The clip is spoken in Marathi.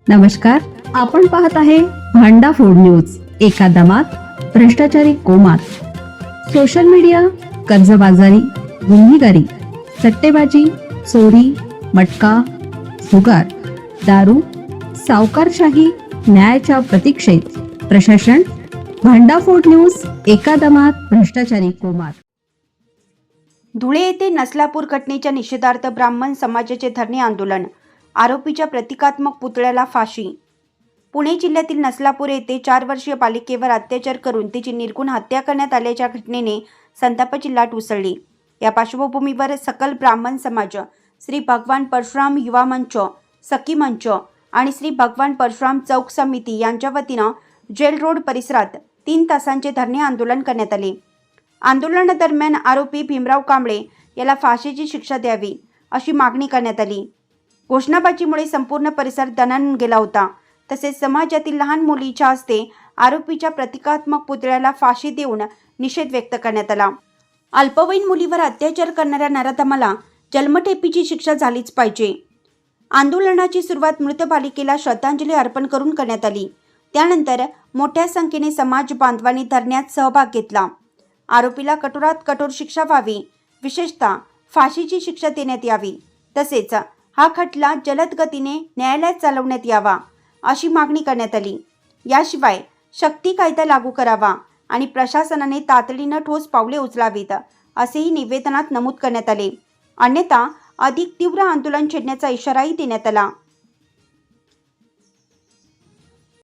नमस्कार, आपण पाहत आहे भांडा फोड न्यूज. एका दमात भ्रष्टाचारी कोमात. सोशल मीडिया, कर्जबाजारी, गुन्हेगारी, सट्टेबाजी, चोरी, मटका, जुगार, दारू, सावकारशाही, न्यायाच्या प्रतीक्षेत प्रशासन. भांडाफोड न्यूज. एका दमात भ्रष्टाचारी कोमात. धुळे येथे नसलापूर घटनेच्या निषेधार्थ ब्राह्मण समाजाचे धरणे आंदोलन. आरोपीच्या प्रतिकात्मक पुतळ्याला फाशी. पुणे जिल्ह्यातील नसलापूर येथे 4 वर्षीय बालिकेवर अत्याचार करून तिची निर्घृण हत्या करण्यात आल्याच्या घटनेने संतापाची लाट उसळली. या पार्श्वभूमीवर सकल ब्राह्मण समाज, श्री भगवान परशुराम युवा मंच, सखी मंच आणि श्री भगवान परशुराम चौक समिती यांच्या वतीनं जेल रोड परिसरात 3 तासांचे धरणे आंदोलन करण्यात आले. आंदोलनादरम्यान आरोपी भीमराव कांबळे याला फाशीची शिक्षा द्यावी अशी मागणी करण्यात आली. घोषणाबाजीमुळे संपूर्ण परिसर दणाणून गेला होता. तसेच समाजातील लहान मुलीच्या हस्ते आरोपीच्या प्रतिकात्मक पुतळ्याला फाशी देऊन निषेध व्यक्त करण्यात आला. अल्पवयीन मुलीवर अत्याचार करणाऱ्या नराधमाला जन्मठेपेची शिक्षा झालीच पाहिजे. आंदोलनाची सुरुवात मृत बालिकेला श्रद्धांजली अर्पण करून करण्यात आली. त्यानंतर मोठ्या संख्येने समाज बांधवांनी धरण्यात सहभाग घेतला. आरोपीला कठोरात कठोर शिक्षा व्हावी, विशेषतः फाशीची शिक्षा देण्यात यावी. तसेच हा खटला जलद गतीने न्यायालयात चालवण्यात यावा अशी मागणी करण्यात आली. याशिवाय शक्ती कायदा लागू करावा आणि प्रशासनाने तातडीनं ठोस पावले उचलावीत असेही निवेदनात नमूद करण्यात आले. अन्यथा अधिक तीव्र आंदोलन छेडण्याचा इशाराही देण्यात आला.